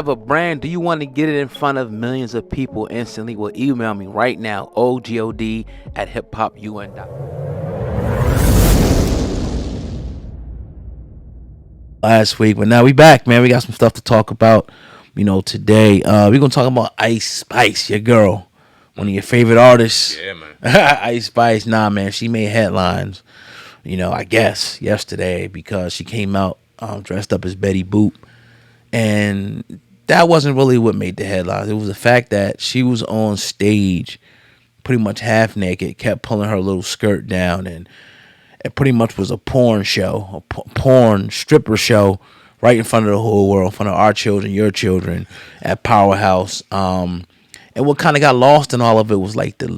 Of a brand, do you want to get it in front of millions of people instantly? Well, email me right now, ogod@hiphopun.com. Last week, but now we back, man. We got some stuff to talk about, today. We're gonna talk about Ice Spice, your girl, one of your favorite artists. Yeah, man. Ice Spice, nah, man, she made headlines, I guess yesterday because she came out dressed up as Betty Boop, and that wasn't really what made the headlines. It was the fact that she was on stage pretty much half naked, kept pulling her little skirt down, and it pretty much was a porn show, a porn stripper show right in front of the whole world, in front of our children, your children, at Powerhouse. And what kind of got lost in all of it was like the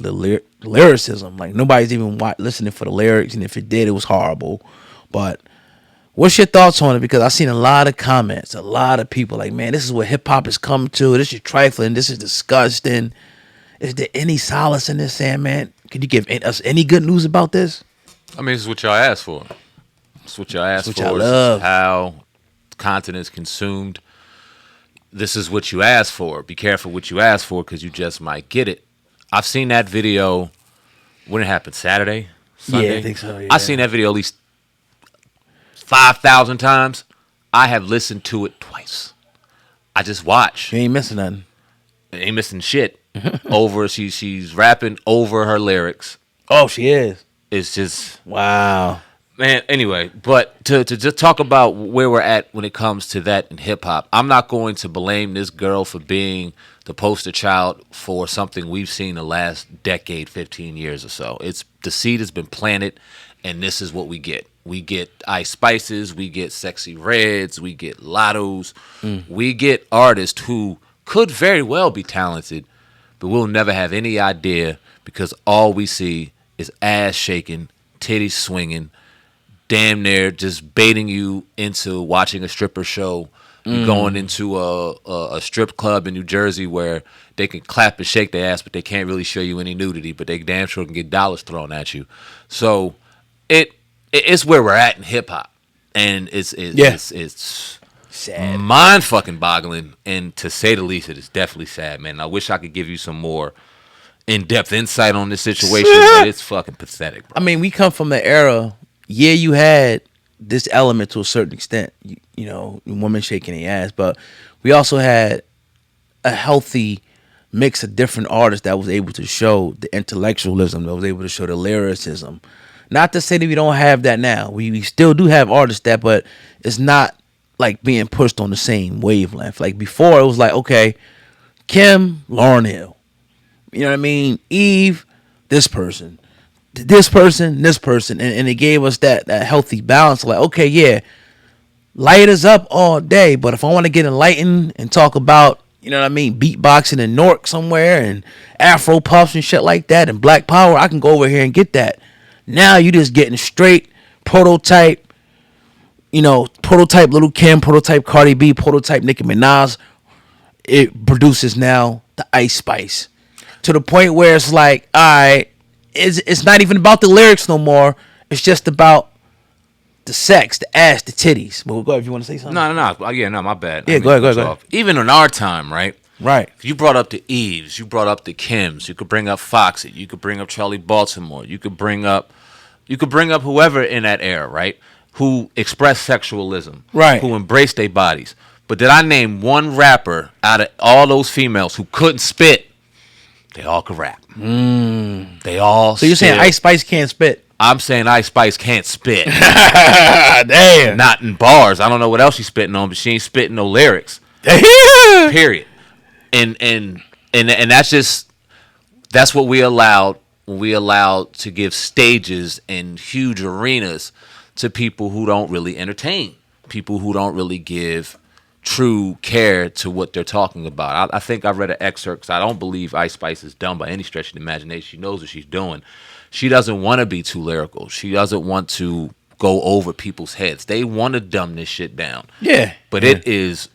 lyricism. Like nobody's even listening for the lyrics, and if it did, it was horrible. But what's your thoughts on it? Because I've seen a lot of comments, a lot of people like, man, this is what hip hop has come to. This is trifling. This is disgusting. Is there any solace in this, Sam, man? Could you give us any good news about this? I mean, this is what y'all asked for. It's what y'all asked It's for. what y'all This love. is how content is consumed. This is what you asked for. Be careful what you ask for because you just might get it. I've seen that video. When it happened, Saturday? Sunday? Yeah, I think so, yeah. I've seen that video at least 5,000 times. I have listened to it twice. I just watch. You ain't missing nothing. Ain't missing shit. She's rapping over her lyrics. Oh, she is. It's just Wow. man. Anyway, but to just talk about where we're at when it comes to that in hip hop, I'm not going to blame this girl for being the poster child for something we've seen the last decade, 15 years or so. It's the seed has been planted, and this is what we get. We get Ice Spices, we get Sexy Reds, we get Lottos, we get artists who could very well be talented, but we'll never have any idea because all we see is ass shaking, titties swinging, damn near just baiting you into watching a stripper show. You're going into a strip club in New Jersey where they can clap and shake their ass, but they can't really show you any nudity, but they damn sure can get dollars thrown at you. So it's where we're at in hip hop, and it's Sad. mind fucking boggling, and to say the least, it is definitely sad, man. I wish I could give you some more in-depth insight on this situation, but it's fucking pathetic, bro. I mean, we come from an era. Yeah, you had this element to a certain extent. Women shaking their ass, but we also had a healthy mix of different artists that was able to show the intellectualism, that was able to show the lyricism. Not to say that we don't have that now. We still do have artists that, but it's not like being pushed on the same wavelength. Like before, it was like, okay, Kim, Lauryn Hill. You know what I mean? Eve, this person, this person, and it gave us that healthy balance. Like, okay, yeah, light us up all day, but if I want to get enlightened and talk about, beatboxing in Newark somewhere and Afro puffs and shit like that and Black Power, I can go over here and get that. Now you just getting straight prototype, prototype Little Kim, prototype Cardi B, prototype Nicki Minaj. It produces now the Ice Spice. To the point where it's like, all right, it's not even about the lyrics no more. It's just about the sex, the ass, the titties. But go ahead if you want to say something. No. Yeah, no, my bad. Yeah, go ahead. Even in our time, right? Right. You brought up the Eves, you brought up the Kims, you could bring up Foxy, you could bring up Charlie Baltimore, you could bring up whoever in that era, right? Who expressed sexualism, right? Who embraced their bodies. But did I name one rapper out of all those females who couldn't spit? They all could rap. They all. So you're saying Ice Spice can't spit? I'm saying Ice Spice can't spit. Damn. Not in bars. I don't know what else she's spitting on, but she ain't spitting no lyrics. Period. And that's what we allowed when we allowed to give stages and huge arenas to people who don't really entertain, people who don't really give true care to what they're talking about. I think I read an excerpt because I don't believe Ice Spice is dumb by any stretch of the imagination. She knows what she's doing. She doesn't want to be too lyrical. She doesn't want to go over people's heads. They want to dumb this shit down. Yeah. But it is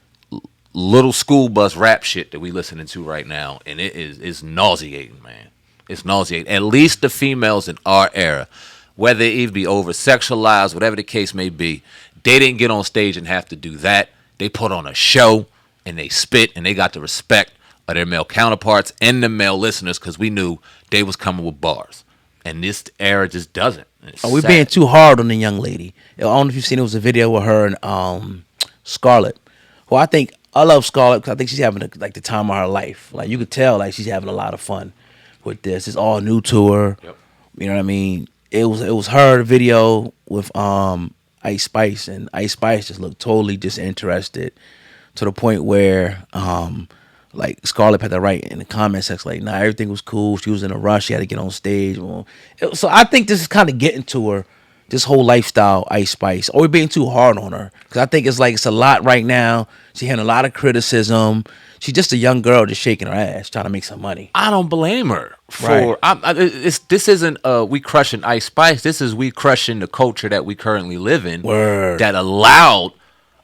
little school bus rap shit that we listening to right now, and it's nauseating, man. It's nauseating. At least the females in our era, whether it be over sexualized, whatever the case may be, they didn't get on stage and have to do that. They put on a show and they spit, and they got the respect of their male counterparts and the male listeners because we knew they was coming with bars. And this era just doesn't. Are we being too hard on the young lady? I don't know if you've seen, it was a video with her and Scarlett. Well, I love Scarlett because I think she's having the time of her life. Like, you could tell like she's having a lot of fun with this. It's all new to her. Yep. You know what I mean? It was her video with Ice Spice, and Ice Spice just looked totally disinterested to the point where like Scarlett had to write in the comment section like, nah, everything was cool. She was in a rush. She had to get on stage. So I think this is kind of getting to her, this whole lifestyle, Ice Spice. Or we're being too hard on her. Because I think it's a lot right now. She had a lot of criticism. She's just a young girl just shaking her ass, trying to make some money. I don't blame her for. Right. This isn't we crushing Ice Spice. This is we crushing the culture that we currently live in. Word. That allowed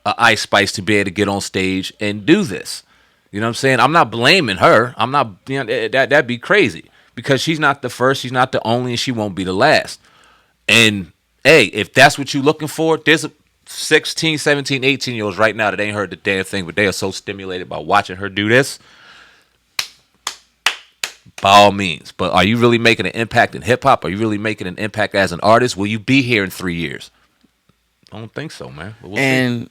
Ice Spice to be able to get on stage and do this. You know what I'm saying? I'm not blaming her. I'm not, that'd be crazy because she's not the first, she's not the only, and she won't be the last. And hey, if that's what you're looking for, there's 16, 17, 18-year-olds right now that ain't heard the damn thing, but they are so stimulated by watching her do this. By all means. But are you really making an impact in hip-hop? Are you really making an impact as an artist? Will you be here in 3 years? I don't think so, man. But we'll see.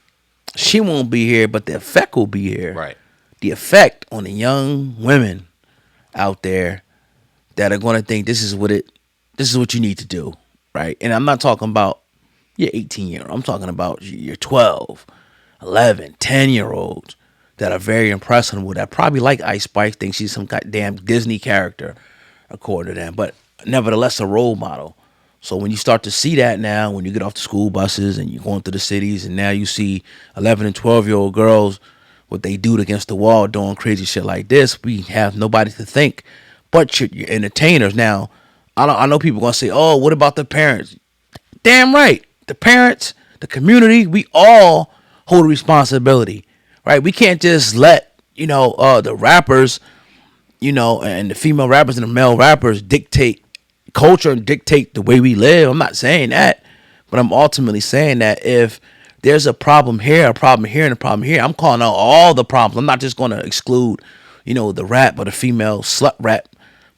She won't be here, but the effect will be here. Right. The effect on the young women out there that are going to think this is what you need to do, right? And I'm not talking about your 18-year-old. I'm talking about your 12, 11, 10-year-olds that are very impressionable, that probably like Ice Spice, think she's some goddamn Disney character, according to them, but nevertheless a role model. So when you start to see that now, when you get off the school buses and you're going through the cities, and now you see 11 and 12-year-old girls, what they do against the wall doing crazy shit like this, we have nobody to think but your entertainers. Now, I know people going to say, oh, what about the parents? Damn right. The parents, the community, we all hold a responsibility, right? We can't just let, the rappers, and the female rappers and the male rappers dictate culture and dictate the way we live. I'm not saying that, but I'm ultimately saying that if there's a problem here, a problem here, and a problem here, I'm calling out all the problems. I'm not just going to exclude, the rap or the female slut rap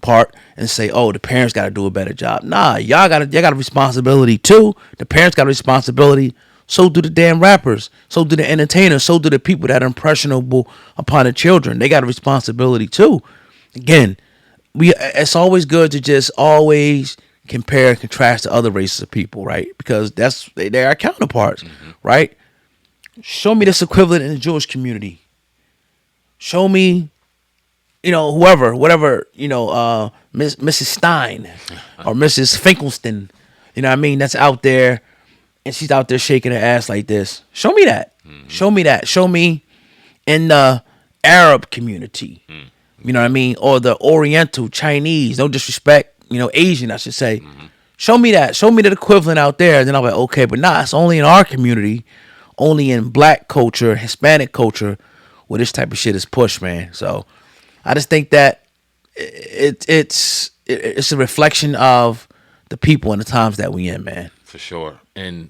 part and say, oh, the parents got to do a better job. Nah, y'all got a responsibility too. The parents got a responsibility. So do the damn rappers. So do the entertainers. So do the people that are impressionable upon the children. They got a responsibility too. Again, it's always good to just always compare and contrast to other races of people, right? Because they're our counterparts, right? Show me this equivalent in the Jewish community. Show me, whoever, whatever, Mrs. Stein or Mrs. Finkelstein, you know what I mean? That's out there, and she's out there shaking her ass like this. Show me that. Show me that. Show me in the Arab community, you know what I mean? Or the Oriental, Chinese, no disrespect, Asian, I should say. Show me that. Show me that equivalent out there. And then I'm like, okay, but nah, it's only in our community, only in black culture, Hispanic culture, where this type of shit is pushed, man. So I just think that it's a reflection of the people and the times that we in, man. For sure. And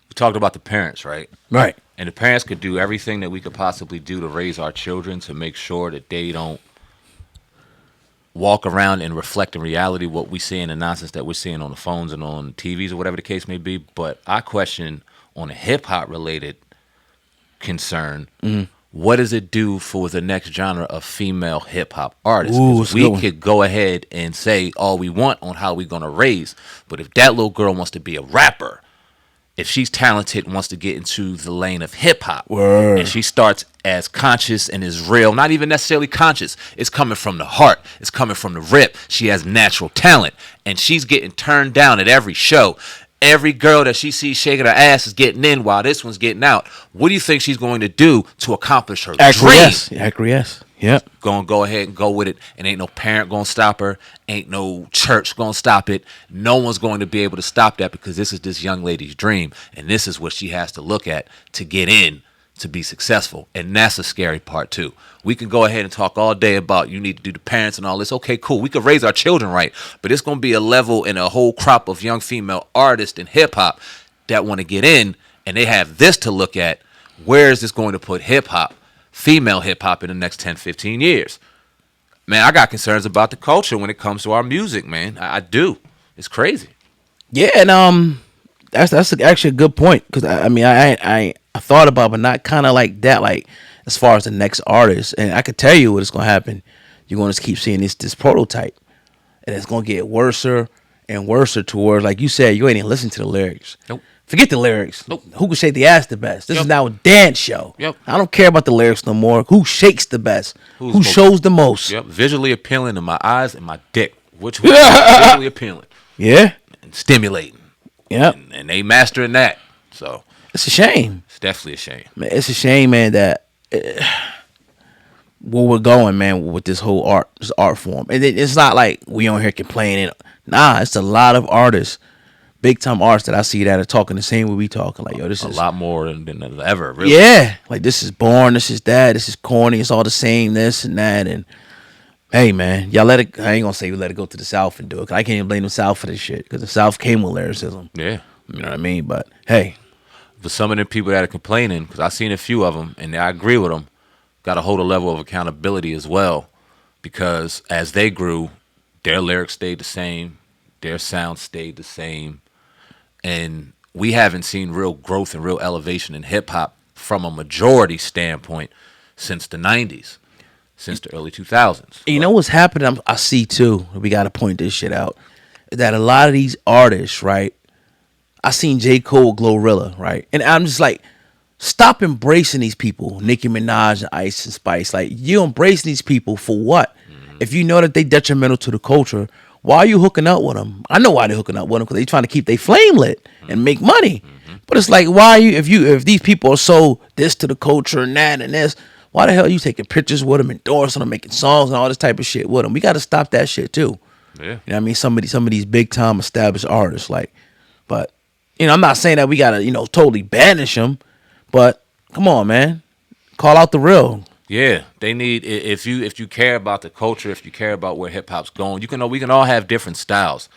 we talked about the parents, right? Right. And the parents could do everything that we could possibly do to raise our children to make sure that they don't walk around and reflect in reality what we see in the nonsense that we're seeing on the phones and on TVs or whatever the case may be. But I question on a hip-hop related concern, what does it do for the next genre of female hip-hop artists? Ooh, we could go ahead and say all we want on how we're going to raise, but if that little girl wants to be a rapper, if she's talented and wants to get into the lane of hip-hop, and she starts as conscious and is real, not even necessarily conscious, it's coming from the heart, it's coming from the rip, she has natural talent, and she's getting turned down at every show. Every girl that she sees shaking her ass is getting in while this one's getting out. What do you think she's going to do to accomplish her dream? Acquiesce. Yep. Gonna go ahead and go with it, and ain't no parent gonna stop her, ain't no church gonna stop it. No one's going to be able to stop that because this is this young lady's dream, and this is what she has to look at to get in to be successful. And that's the scary part too. We can go ahead and talk all day about you need to do the parents and all this. Okay, cool. We could raise our children right, but it's gonna be a level and a whole crop of young female artists in hip hop that want to get in, and they have this to look at. Where is this going to put hip hop? female hip hop in the next 10, 15 years. Man, I got concerns about the culture when it comes to our music, man. I do. It's crazy. Yeah, and that's actually a good point because I mean I thought about, but not kind of like that. Like as far as the next artist, and I could tell you what is gonna happen. You're gonna keep seeing this prototype, and it's gonna get worser and worser towards, like you said, you ain't even listen to the lyrics. Nope. Forget the lyrics. Nope. Who can shake the ass the best? This Yep. is now a dance show. Yep. I don't care about the lyrics no more. Who shakes the best? Who's Who most- shows the most? Yep. Visually appealing to my eyes and my dick. Which one is visually appealing Yeah. and stimulating? Yep. And they mastering that. So It's a shame. it's definitely a shame. Man, it's a shame, man, that where we're going, man, with this whole art form. And it's not like we on here complaining. Nah, it's a lot of artists, big time artists that I see that are talking the same way we talking. Like, yo, this A is lot more than ever, really. yeah. Like this is boring. This is that. This is corny. It's all the same. This and that. And hey, man, y'all let it. I ain't gonna say we let it go to the South and do it. 'Cause I can't even blame the South for this shit. Because the South came with lyricism. Yeah. You know what I mean? But hey, But some of the people that are complaining, because I've seen a few of them, and I agree with them, got to hold a level of accountability as well. Because as they grew, their lyrics stayed the same, their sound stayed the same, and we haven't seen real growth and real elevation in hip hop from a majority standpoint since the '90s, since the early 2000s. you know what's happening? I see too. We got to point this shit out. That a lot of these artists, right? I seen J. Cole, Glorilla, right? And I'm just like, stop embracing these people, Nicki Minaj and Ice and Spice. Like, you embracing these people for what? If you know that they detrimental to the culture, why are you hooking up with them? I know why they're hooking up with them, because they trying to keep their flame lit and make money. But it's like, why are you? If these people are so this to the culture and that and this, why the hell are you taking pictures with them, endorsing them, making songs and all this type of shit with them? We got to stop that shit too. Yeah. You know what I mean? Some of these big time established artists, like, but you know, I'm not saying that we gotta, totally banish them, but come on, man, call out the real. Yeah, they need, if you care about the culture, if you care about where hip hop's going, we can all have different styles,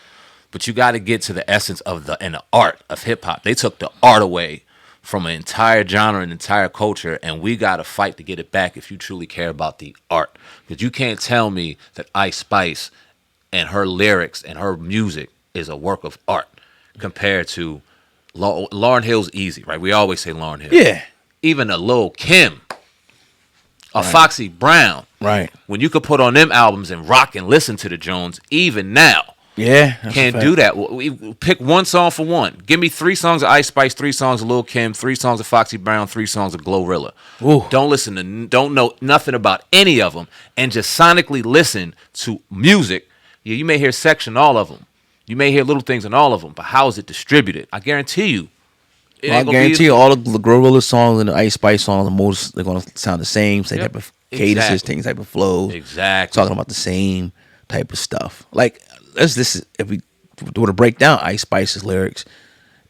but you got to get to the essence of the art of hip hop. They took the art away from an entire genre and entire culture, and we got to fight to get it back if you truly care about the art. Because you can't tell me that Ice Spice and her lyrics and her music is a work of art compared to Lauryn Hill's easy, right? We always say Lauryn Hill. Yeah, Even a Lil Kim, a Foxy Brown. right. When you could put on them albums and rock and listen to the Jones, even now, Yeah, that's a can't fact. do that. We pick one song for one. Give me 3 songs of Ice Spice, 3 songs of Lil Kim, 3 songs of Foxy Brown, 3 songs of Glorilla. Ooh. Don't know nothing about any of them, and just sonically listen to music. Yeah, you may hear section all of them. You may hear little things in all of them, but how is it distributed? I guarantee you. it Well, I ain't gonna guarantee be- you, all the Gorilla songs and the Ice Spice songs, they're gonna sound the same Yep. type of cadences, Exactly. same type of flows. Exactly. Talking about the same type of stuff. Like, if we were to break down Ice Spice's lyrics,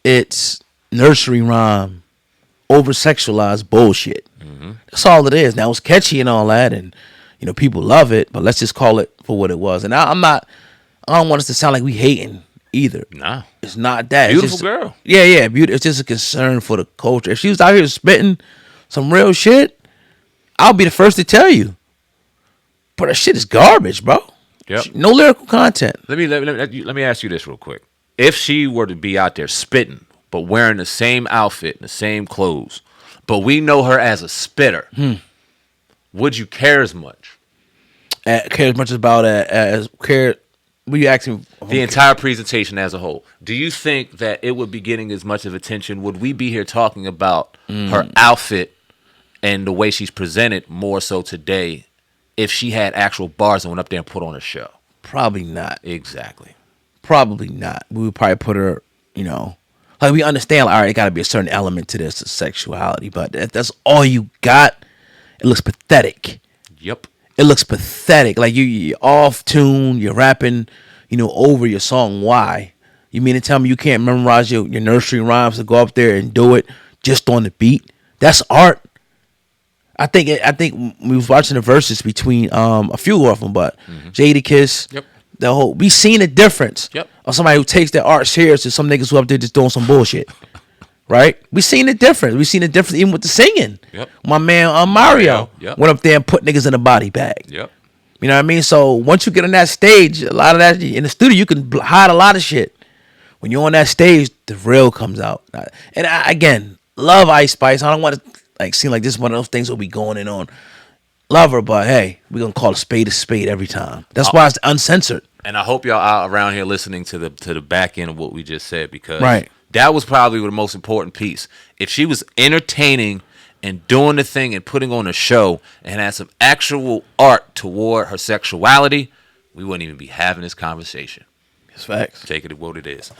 it's nursery rhyme, over sexualized bullshit. That's all it is. Now it's catchy and all that, and people love it. But let's just call it for what it was. And I don't want us to sound like we hating either. Nah. It's not that. Beautiful it's just, girl. Yeah, beautiful. It's just a concern for the culture. If she was out here spitting some real shit, I'll be the first to tell you. But that shit is garbage, bro. Yep. No lyrical content. Let me ask you this real quick. If she were to be out there spitting, but wearing the same outfit and the same clothes, but we know her as a spitter, would you care as much? Care as much about as care. What you asking? The entire presentation as a whole. Do you think that it would be getting as much of attention? Would we be here talking about her outfit and the way she's presented more so today if she had actual bars and went up there and put on a show? Probably not. Exactly. Probably not. We would probably put her, like we understand. Like, all right, it got to be a certain element to this, sexuality. But if that's all you got, it looks pathetic. Yep. It looks pathetic. Like you're off tune. You're rapping, over your song. Why? You mean to tell me you can't memorize your nursery rhymes to go up there and do it just on the beat? That's art. I think we was watching the verses between a few of them, but Jadakiss. Yep. We seen a difference. Yep. Of somebody who takes their art serious to some niggas who up there just doing some bullshit. right? We seen it different. We seen it different even with the singing. Yep. My man Mario Yep. went up there and put niggas in a body bag. Yep. You know what I mean? So once you get on that stage, a lot of that in the studio, you can hide a lot of shit. When you're on that stage, the real comes out. And again, love Ice Spice. I don't want to seem like this is one of those things we'll be going in on. Love her, but hey, we're gonna call a spade every time. That's why it's uncensored. And I hope y'all are around here listening to the back end of what we just said, because Right. that was probably the most important piece. If she was entertaining and doing the thing and putting on a show and had some actual art toward her sexuality, we wouldn't even be having this conversation. It's facts. Take it at what it is.